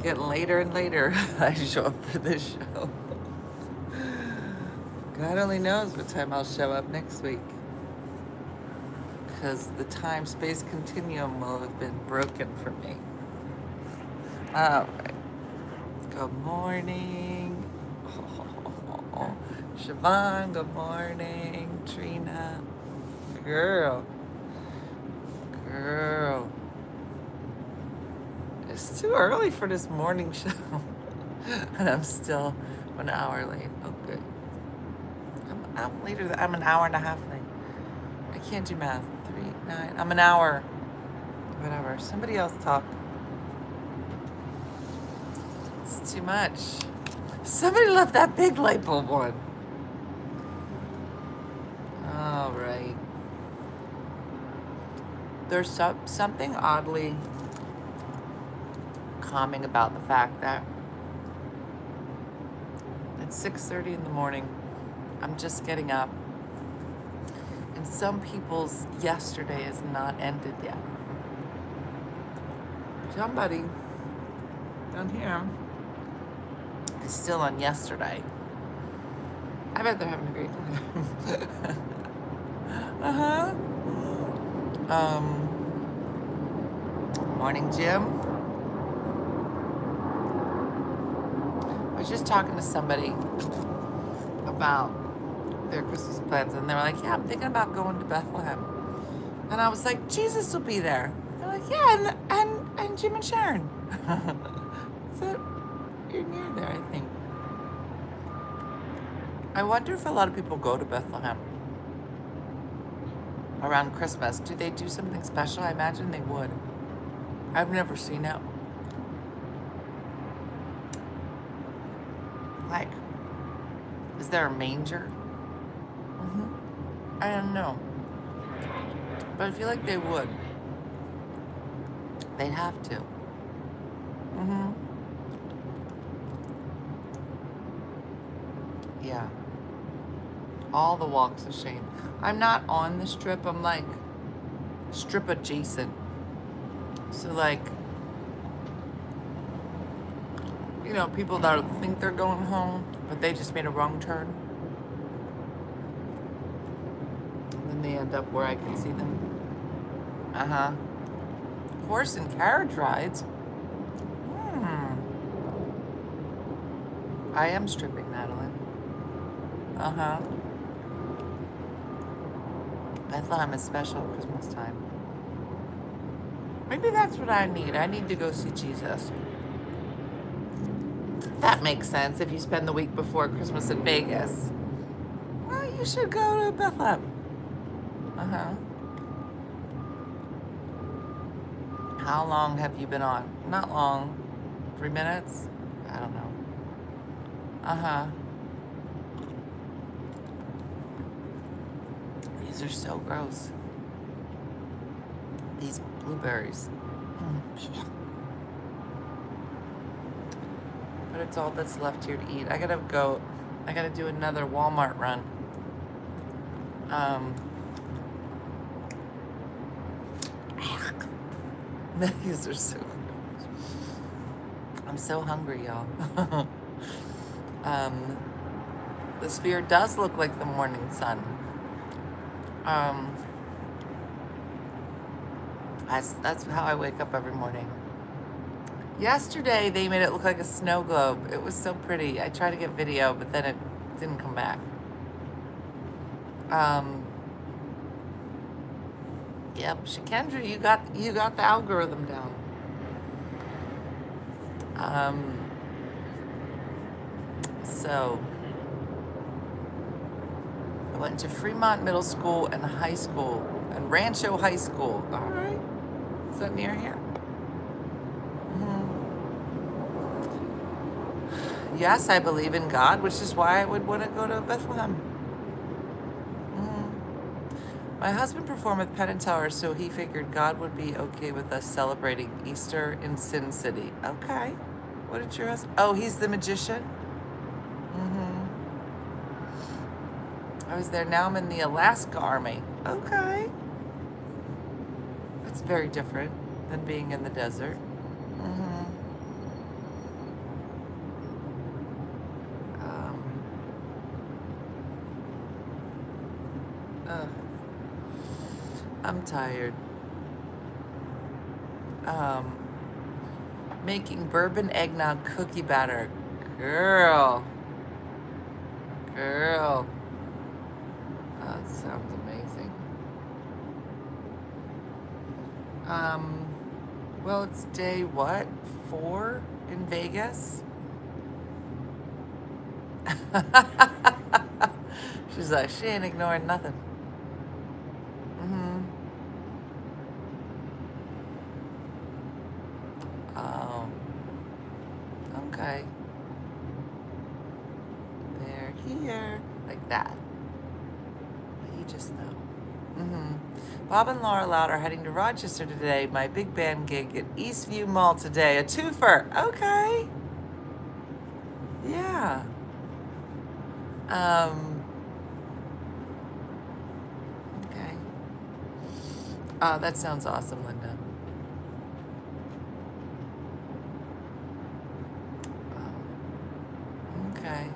Getting later and later. I show up for this show. God only knows what time I'll show up next week. Because the time-space continuum will have been broken for me. All right. Good morning. Oh, Siobhan, good morning. Trina. Girl. It's too early for this morning show. And I'm still 1 hour late. Oh, good. I'm later. I'm an hour and a half late. I can't do math. 3, 9. I'm an hour. Whatever. Somebody else talk. It's too much. Somebody left that big light bulb on. All right. There's something oddly calming about the fact that it's 6:30 in the morning. I'm just getting up. And some people's yesterday has not ended yet. Somebody down here is still on yesterday. I bet they're having a great time. Uh-huh. Morning, Jim. I was just talking to somebody about their Christmas plans, and they were like, yeah, I'm thinking about going to Bethlehem. And I was like, Jesus will be there. They're like, yeah, and Jim and Sharon. So you're near there, I think. I wonder if a lot of people go to Bethlehem around Christmas. Do they do something special? I imagine they would. I've never seen it. Like, is there a manger? I don't know. But I feel like they would. They'd have to. Yeah. All the walks of shame. I'm not on the strip. I'm like strip adjacent. So like, you know, people that think they're going home, but they just made a wrong turn. And then they end up where I can see them. Horse and carriage rides. I am stripping, Madeline. Bethlehem is special at Christmas time. Maybe that's what I need. I need to go see Jesus. That makes sense if you spend the week before Christmas in Vegas. Well, you should go to Bethlehem. How long have you been on? Not long. 3 minutes? I don't know. These are so gross. These blueberries. But it's all that's left here to eat. I gotta do another Walmart run. These are so gross. I'm so hungry, y'all. The sphere does look like the morning sun. That's how I wake up every morning. Yesterday, they made it look like a snow globe. It was so pretty. I tried to get video, but then it didn't come back. Yep, Shikendra, you got the algorithm down. So I went to Fremont Middle School and High School and Rancho High School. All right, is that near here? Yes, I believe in God, which is why I would want to go to Bethlehem. My husband performed with Penn and Teller, so he figured God would be okay with us celebrating Easter in Sin City. Okay. What did your husband... Oh, he's the magician? I was there. Now I'm in the Alaska Army. Okay. That's very different than being in the desert. I'm tired. Making bourbon eggnog cookie batter. Girl. Girl. That sounds amazing. Well, it's day what? 4 in Vegas? She's like, she ain't ignoring nothing. Oh, okay. They're here. Like that. You just know. Bob and Laura Loud are heading to Rochester today. My big band gig at Eastview Mall today. A twofer. Okay. Yeah. Okay. That sounds awesome, Linda. Okay.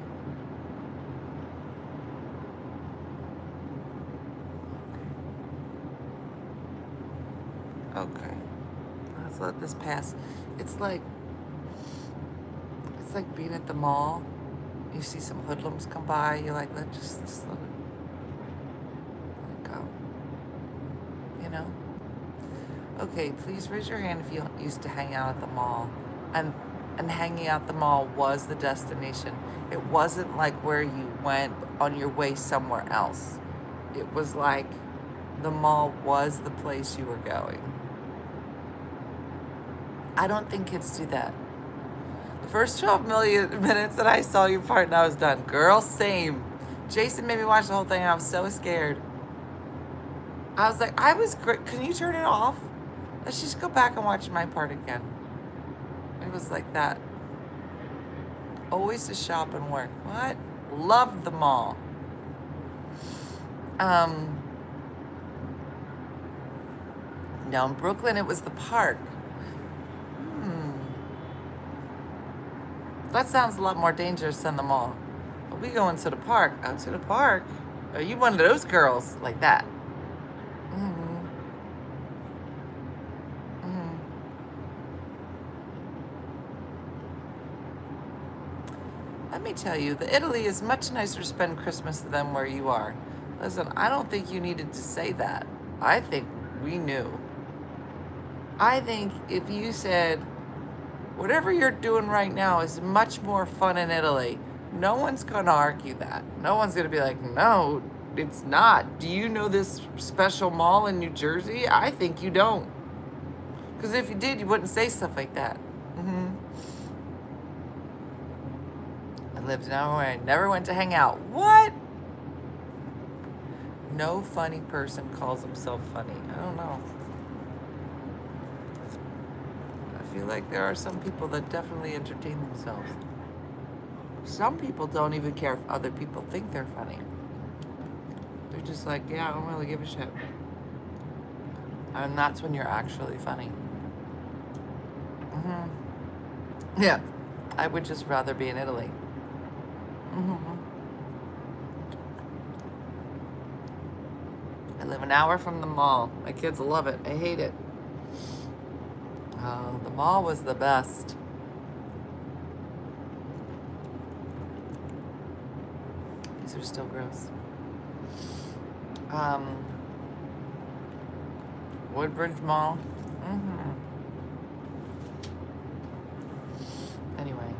Okay. Let's let this pass. It's like being at the mall. You see some hoodlums come by. You're like, let's let it go. You know? Okay, please raise your hand if you used to hang out at the mall. And hanging out at the mall was the destination. It wasn't like where you went on your way somewhere else. It was like the mall was the place you were going. I don't think kids do that. The first 12 million minutes that I saw you part and I was done. Girl, same. Jason made me watch the whole thing and I was so scared. I was like, I was great. Can you turn it off? Let's just go back and watch my part again. It was like that. Always to shop and work. What? Loved the mall. No, in Brooklyn it was the park. That sounds a lot more dangerous than the mall. But we going to the park. Out to the park? Are you one of those girls like that? Let me tell you, the Italy is much nicer to spend Christmas than where you are. Listen, I don't think you needed to say that. I think we knew. I think if you said, whatever you're doing right now is much more fun in Italy, no one's going to argue that. No one's going to be like, no, it's not. Do you know this special mall in New Jersey? I think you don't. Because if you did, you wouldn't say stuff like that. I lived in Illinois. I never went to hang out. What? No funny person calls himself funny. I don't know. I feel like there are some people that definitely entertain themselves. Some people don't even care if other people think they're funny. They're just like, yeah, I don't really give a shit. And that's when you're actually funny. Yeah, I would just rather be in Italy. I live an hour from the mall. My kids love it. I hate it. Oh, the mall was the best. These are still gross. Woodbridge Mall. Anyway.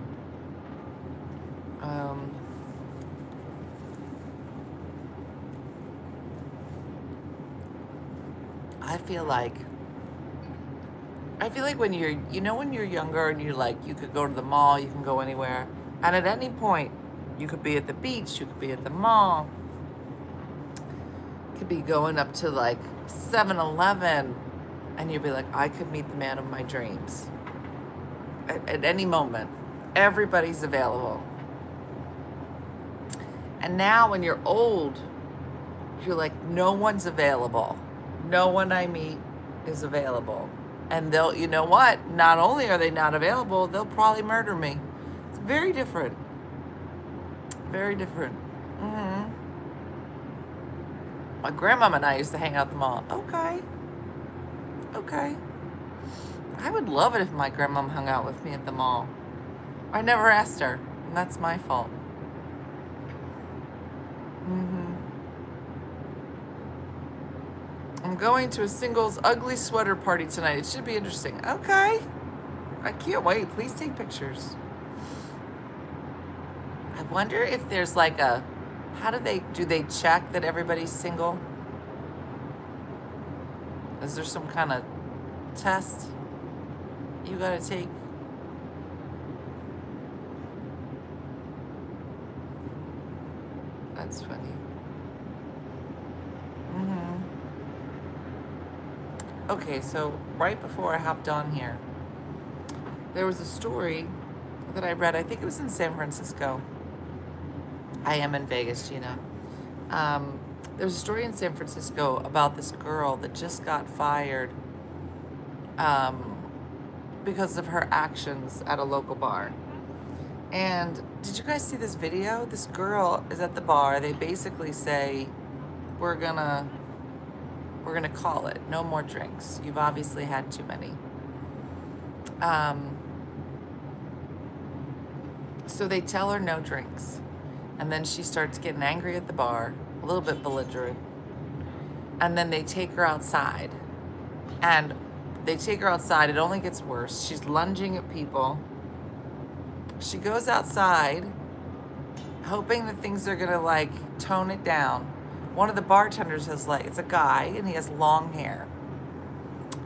I feel like when you're, when you're younger and you're like, you could go to the mall, you can go anywhere. And at any point, you could be at the beach, you could be at the mall. You could be going up to like 7-Eleven and you'd be like, I could meet the man of my dreams. At any moment, everybody's available. And now when you're old, you're like, no one's available. No one I meet is available. And they'll, you know what? Not only are they not available, they'll probably murder me. It's very different. Very different. My grandmama and I used to hang out at the mall. Okay. Okay. I would love it if my grandmom hung out with me at the mall. I never asked her, and that's my fault. I'm going to a singles ugly sweater party tonight. It should be interesting. Okay. I can't wait. Please take pictures. I wonder if there's like a, how do they check that everybody's single? Is there some kind of test you gotta take? That's funny. Okay, so right before I hopped on here, there was a story that I read. I think it was in San Francisco. I am in Vegas, Gina. There was a story in San Francisco about this girl that just got fired because of her actions at a local bar. And did you guys see this video? This girl is at the bar. They basically say, we're gonna call it. No more drinks. You've obviously had too many. So they tell her no drinks. And then she starts getting angry at the bar, a little bit belligerent. And then they take her outside. And they take her outside. It only gets worse. She's lunging at people. She goes outside, hoping that things are gonna like tone it down. One of the bartenders has like, it's a guy and he has long hair.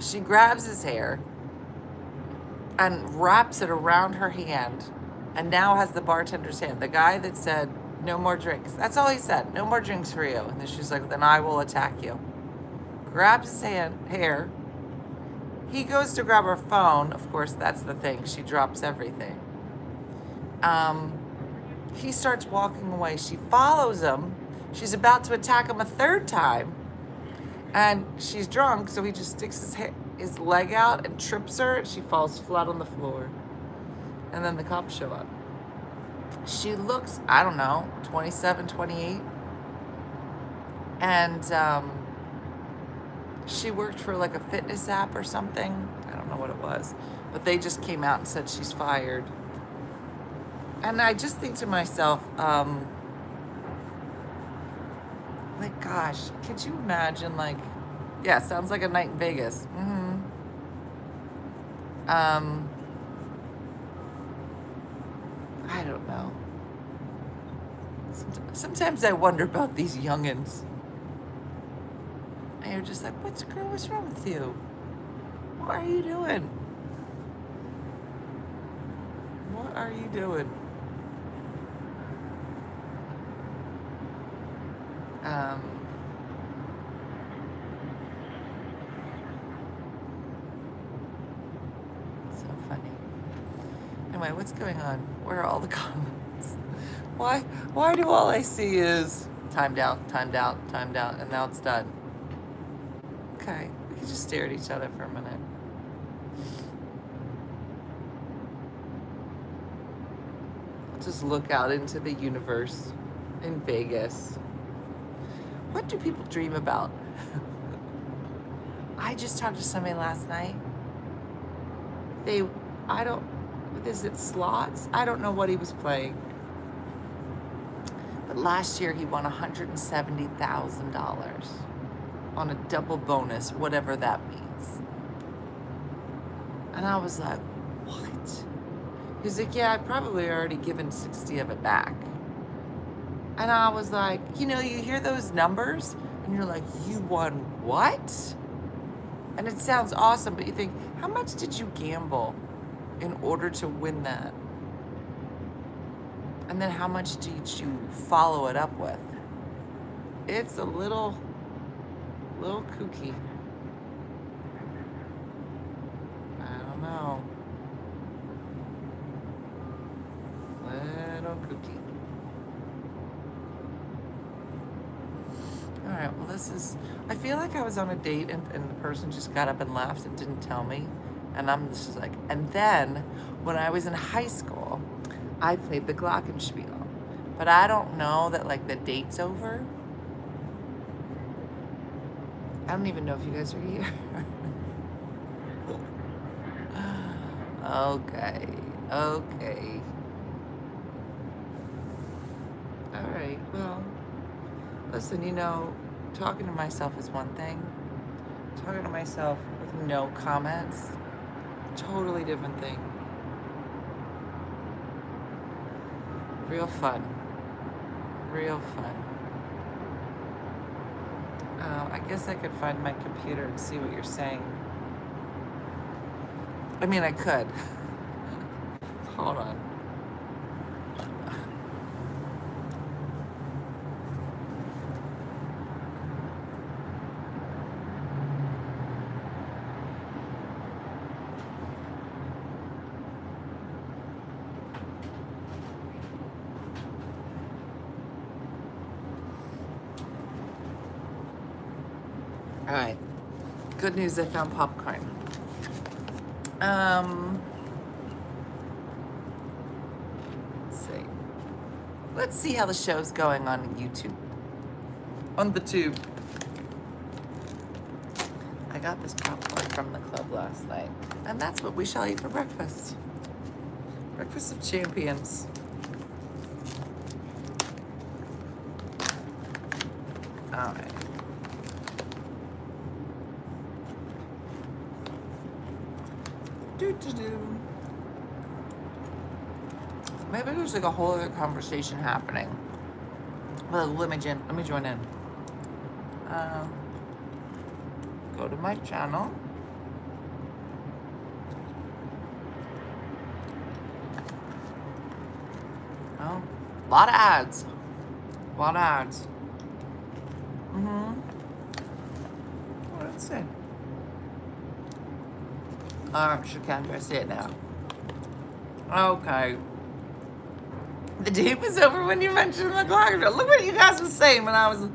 She grabs his hair and wraps it around her hand and now has the bartender's hand. The guy that said, no more drinks. That's all he said. No more drinks for you. And then she's like, then I will attack you. Grabs his hair. He goes to grab her phone. Of course, that's the thing. She drops everything. He starts walking away. She follows him. She's about to attack him a third time. And she's drunk, so he just sticks his leg out and trips her. And she falls flat on the floor. And then the cops show up. She looks, I don't know, 27, 28. And she worked for like a fitness app or something. I don't know what it was. But they just came out and said she's fired. And I just think to myself, like, gosh, could you imagine, like, yeah, sounds like a night in Vegas. I don't know. Sometimes I wonder about these youngins. And you're just like, what's wrong with you? What are you doing? What are you doing? So funny. Anyway, what's going on? Where are all the comments? Why do all I see is timed out, timed out, timed out, and now it's done? Okay, we can just stare at each other for a minute. Just look out into the universe in Vegas. What do people dream about? I just talked to somebody last night. Is it slots? I don't know what he was playing. But last year he won $170,000 on a double bonus, whatever that means. And I was like, what? He's like, yeah, I've probably already given 60 of it back. And I was like, you hear those numbers and you're like, you won what? And it sounds awesome, but you think, how much did you gamble in order to win that? And then how much did you follow it up with? It's a little kooky. I don't know. Little kooky. All right, well, I feel like I was on a date and the person just got up and left and didn't tell me. And I'm just like, and then when I was in high school, I played the glockenspiel. But I don't know that like the date's over. I don't even know if you guys are here. Okay. Okay. All right. Well, listen, talking to myself is one thing. Talking to myself with no comments, totally different thing. Real fun. Real fun. I guess I could find my computer and see what you're saying. I mean, I could. Hold on. All right. Good news, I found popcorn. Let's see how the show's going on YouTube. On the tube. I got this popcorn from the club last night, and that's what we shall eat for breakfast. Breakfast of champions. All right. Maybe there's like a whole other conversation happening. Well, let me join in. Go to my channel. Oh, a lot of ads. A lot of ads. Let's see. Shakandra, I see it now. Okay. The date was over when you mentioned the clock. Look what you guys were saying when I was.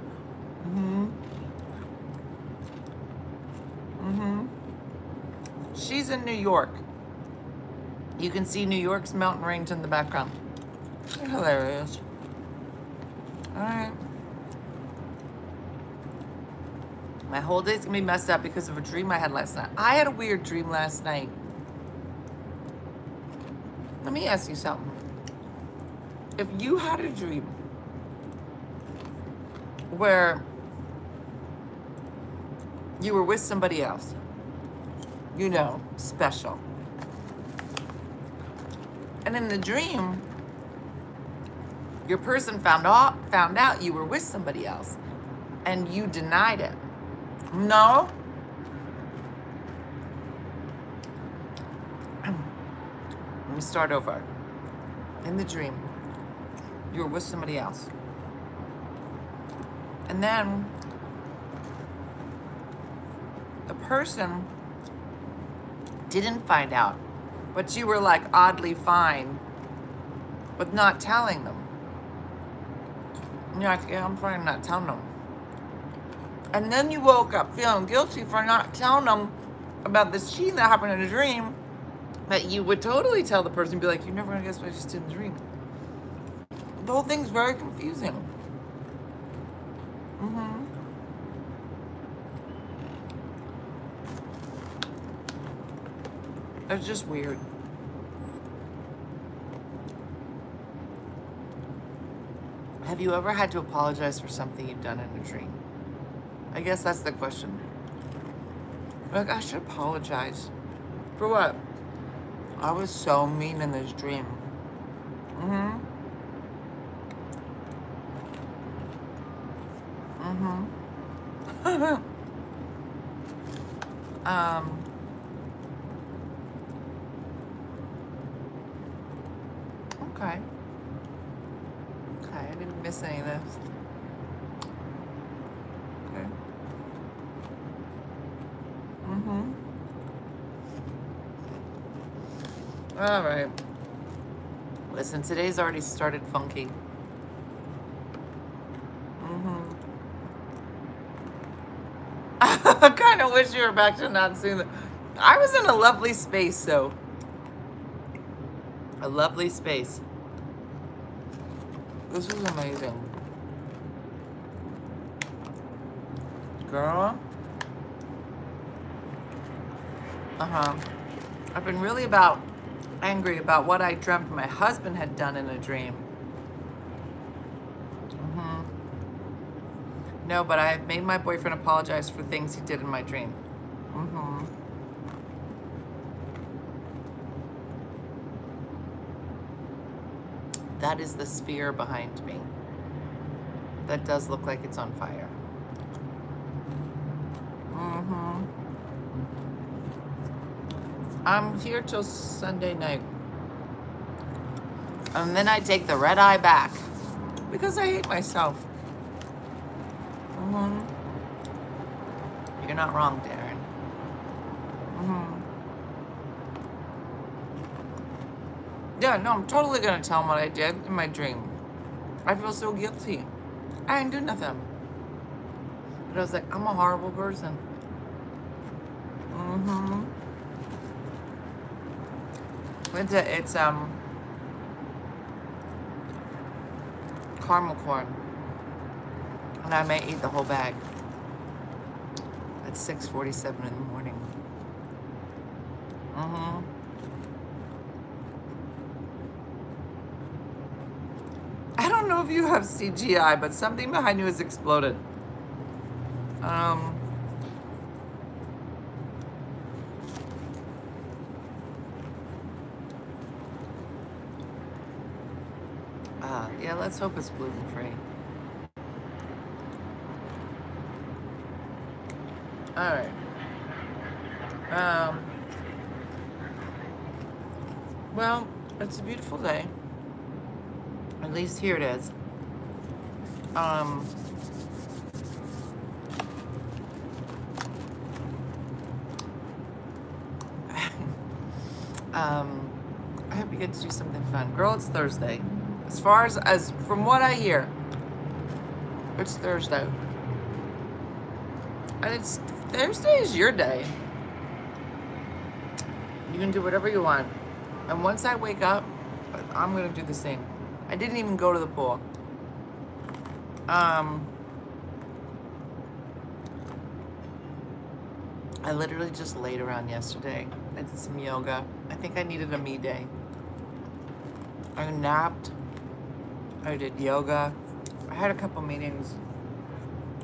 She's in New York. You can see New York's mountain range in the background. They're hilarious. All right. My whole day's gonna be messed up because of a dream I had last night. I had a weird dream last night. Let me ask you something. If you had a dream where you were with somebody else, special, and in the dream, your person found out you were with somebody else, and you denied it. No? Let me start over. In the dream, you were with somebody else. And then the person didn't find out, but you were like oddly fine with not telling them. And you're like, yeah, I'm fine not telling them. And then you woke up feeling guilty for not telling them about this cheating that happened in a dream that you would totally tell the person, be like, you're never gonna guess what I just did in the dream. The whole thing's very confusing. It's just weird. Have you ever had to apologize for something you've done in a dream? I guess that's the question. Like, I should apologize. For what? I was so mean in this dream. Okay. Okay, I didn't miss any of this. Okay. All right. Listen, today's already started funky. I kind of wish you were back to not seeing that. I was in a lovely space, though. A lovely space. This was amazing. Girl. I've been really about angry about what I dreamt my husband had done in a dream. No, but I have made my boyfriend apologize for things he did in my dream. That is the sphere behind me. That does look like it's on fire. I'm here till Sunday night. And then I take the red eye back because I hate myself. You're not wrong, Darren. Yeah, no, I'm totally gonna tell him what I did in my dream. I feel so guilty. I didn't do nothing. But I was like, I'm a horrible person. It's caramel corn. And I may eat the whole bag. At 6:47 in the morning. I don't know if you have CGI, but something behind you has exploded. Yeah, let's hope it's gluten-free. All right. Well, it's a beautiful day. At least here it is. I hope you get to do something fun. Girl, it's Thursday. As far as from what I hear, it's Thursday. And Thursday is your day. You can do whatever you want. And once I wake up, I'm gonna do the same. I didn't even go to the pool. I literally just laid around yesterday. I did some yoga. I think I needed a me day. I napped. I did yoga. I had a couple meetings.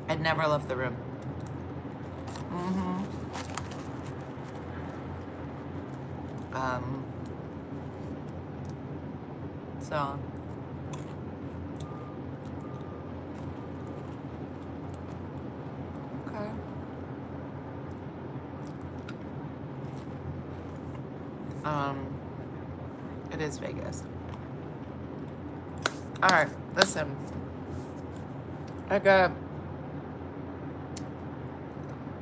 I'd never left the room. So okay. It is Vegas. All right, listen. I got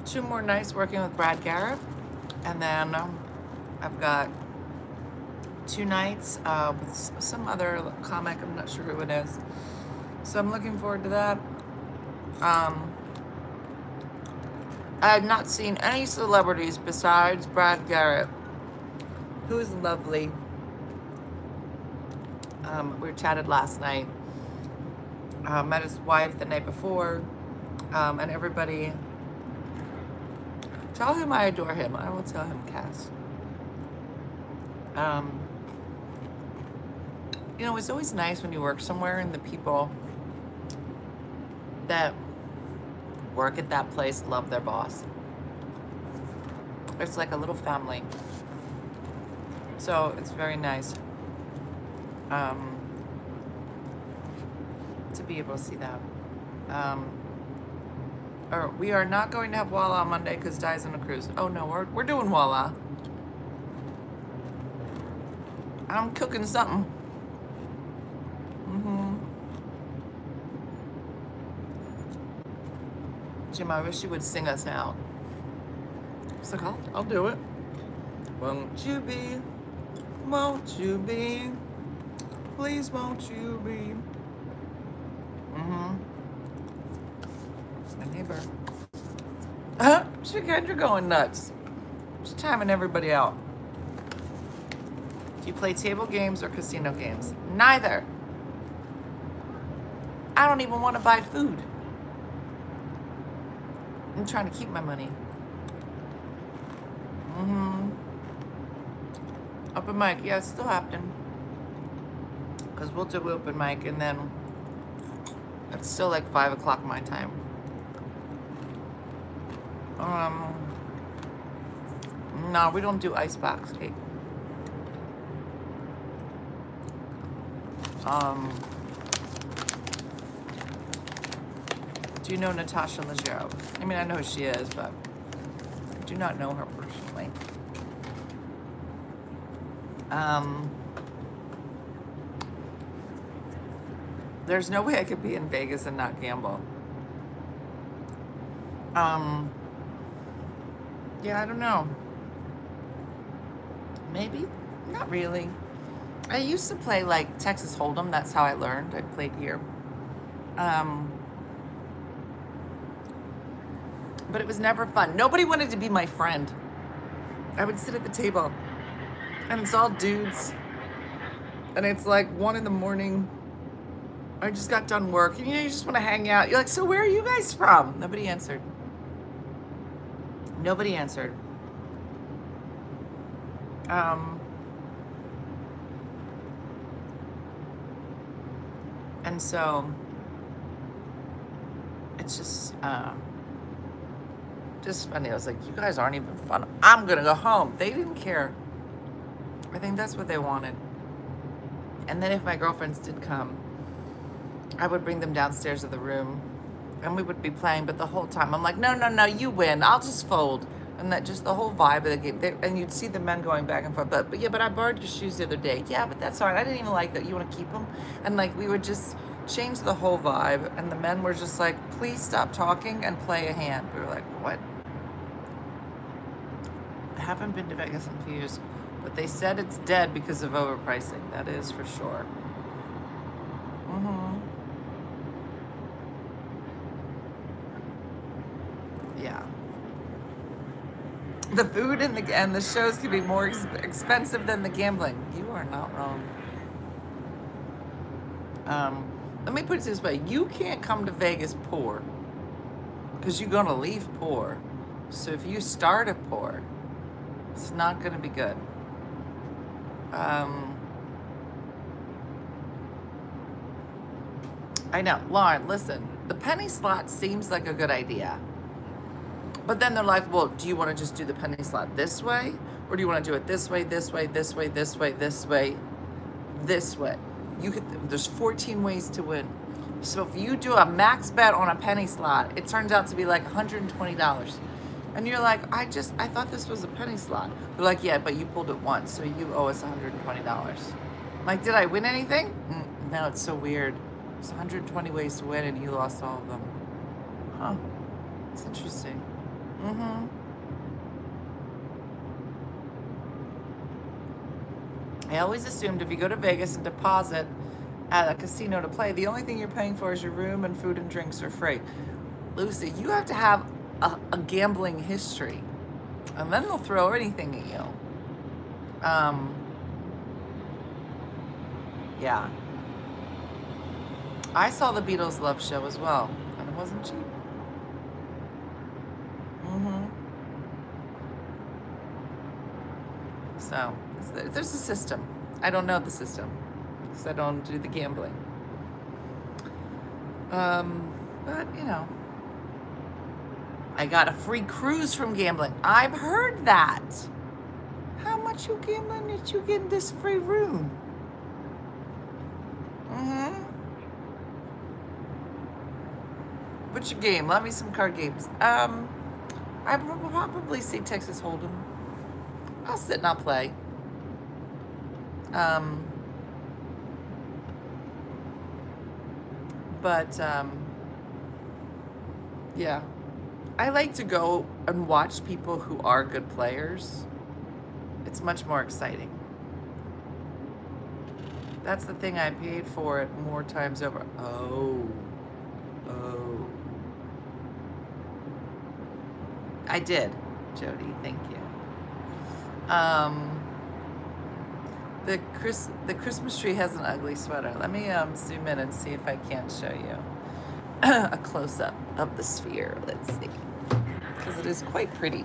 2 more nights working with Brad Garrett, and then I've got 2 nights with some other comic. I'm not sure who it is, so I'm looking forward to that. I have not seen any celebrities besides Brad Garrett, who is lovely. We chatted last night. Met his wife the night before, and everybody. Tell him I adore him. I will tell him, Cass. You know, it's always nice when you work somewhere and the people that work at that place love their boss. It's like a little family. So it's very nice to be able to see that. Or we are not going to have Walla on Monday because Di's on a cruise. Oh no, we're doing Walla. I'm cooking something. Jim, I wish you would sing us out. It's like, I'll do it. Won't you be? Won't you be? Please won't you be? My neighbor. You're going nuts. Just timing everybody out. Do you play table games or casino games? Neither. I don't even want to buy food. I'm trying to keep my money. Open mic, yeah, it's still happening. Because we'll do open mic, and then it's still like 5 o'clock my time. No, we don't do icebox cake. Do you know Natasha Leggero? I mean, I know who she is, but I do not know her personally. There's no way I could be in Vegas and not gamble. Yeah, I don't know. Maybe? Not really. I used to play like Texas Hold'em. That's how I learned. I played here. But it was never fun. Nobody wanted to be my friend. I would sit at the table and it's all dudes. And it's like 1 a.m. I just got done work. And you know, you just want to hang out. You're like, so where are you guys from? Nobody answered. Nobody answered. And so it's just funny. I was like, you guys aren't even fun. I'm gonna go home. They didn't care. I think that's what they wanted. And then if my girlfriends did come, I would bring them downstairs to the room and we would be playing, but the whole time I'm like, no, you win. I'll just fold. And that just the whole vibe of the game. And you'd see the men going back and forth. But yeah, but I borrowed your shoes the other day. Yeah, but that's all right. I didn't even like that. You want to keep them? And like we would just change the whole vibe. And the men were just like, please stop talking and play a hand. We were like, what? I haven't been to Vegas in a few years, but they said it's dead because of overpricing. That is for sure. Yeah. The food and the shows can be more expensive than the gambling. You are not wrong. Let me put it this way. You can't come to Vegas poor because you're going to leave poor. So if you start a poor, it's not going to be good. I know. Lauren, listen. The penny slot seems like a good idea. But then they're like, well, do you want to just do the penny slot this way? Or do you want to do it this way, this way, this way, this way, this way, this way? There's 14 ways to win. So if you do a max bet on a penny slot, it turns out to be like $120. And you're like, I thought this was a penny slot. They're like, yeah, but you pulled it once, so you owe us $120. I'm like, did I win anything? No, it's so weird. There's 120 ways to win and you lost all of them. Huh. It's interesting. I always assumed if you go to Vegas and deposit at a casino to play, the only thing you're paying for is your room and food and drinks are free. Lucy, you have to have a gambling history, and then they'll throw anything at you. Yeah. I saw the Beatles Love Show as well, and it wasn't cheap. So there's a system. I don't know the system because I don't do the gambling. But you know, I got a free cruise from gambling. I've heard that. How much you gambling that you get in this free room? What's your game? Let me some card games. I will probably say Texas Hold'em. I'll sit and I'll play. Yeah. I like to go and watch people who are good players. It's much more exciting. That's the thing I paid for it more times over. Oh. I did, Jody. Thank you. The Christmas tree has an ugly sweater. Let me zoom in and see if I can't show you a close-up of the sphere. Let's see, because it is quite pretty.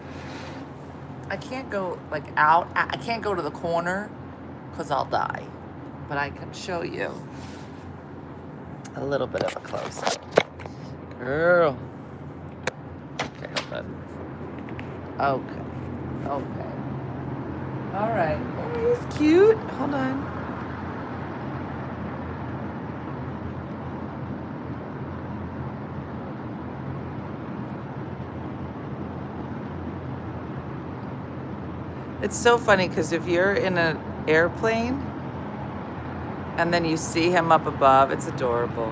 I can't go like out. I can't go to the corner because I'll die. But I can show you a little bit of a close up. Girl. Okay, hold on. Okay. Okay. All right. Oh, he's cute. Hold on. It's so funny because if you're in an airplane and then you see him up above, it's adorable.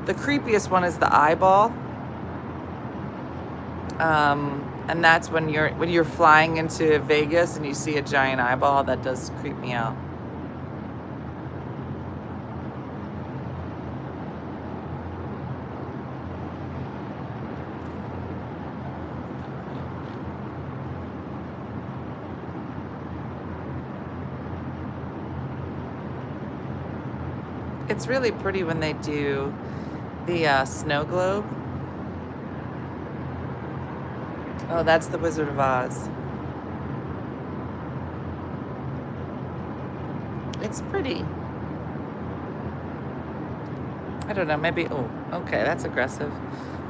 The creepiest one is the eyeball. And that's when you're flying into Vegas and you see a giant eyeball. That does creep me out. It's really pretty when they do the snow globe. Oh, that's the Wizard of Oz. It's pretty. I don't know, maybe, oh, okay, that's aggressive.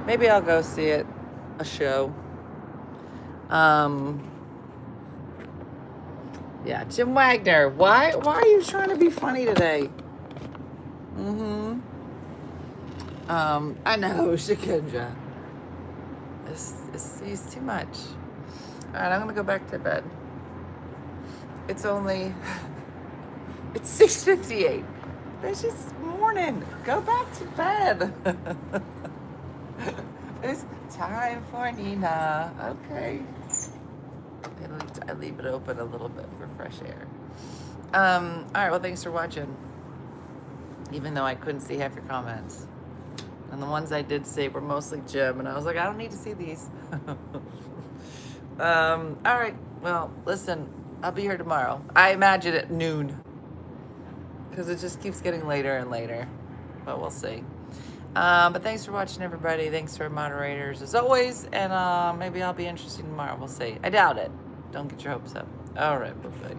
Maybe I'll go see it, a show. Yeah, Jim Wagner, why are you trying to be funny today? I know, Shakendra. He's too much. All right, I'm gonna go back to bed. It's 6:58. It's just morning. Go back to bed. It's time for Nina. Okay. I leave it open a little bit for fresh air. All right, well, thanks for watching. Even though I couldn't see half your comments. And the ones I did see were mostly Jim, and I was like, I don't need to see these. All right, well, listen, I'll be here tomorrow. I imagine at noon, because it just keeps getting later and later, but we'll see. But thanks for watching, everybody. Thanks for our moderators, as always, and maybe I'll be interested tomorrow. We'll see. I doubt it. Don't get your hopes up. All right, bye-bye.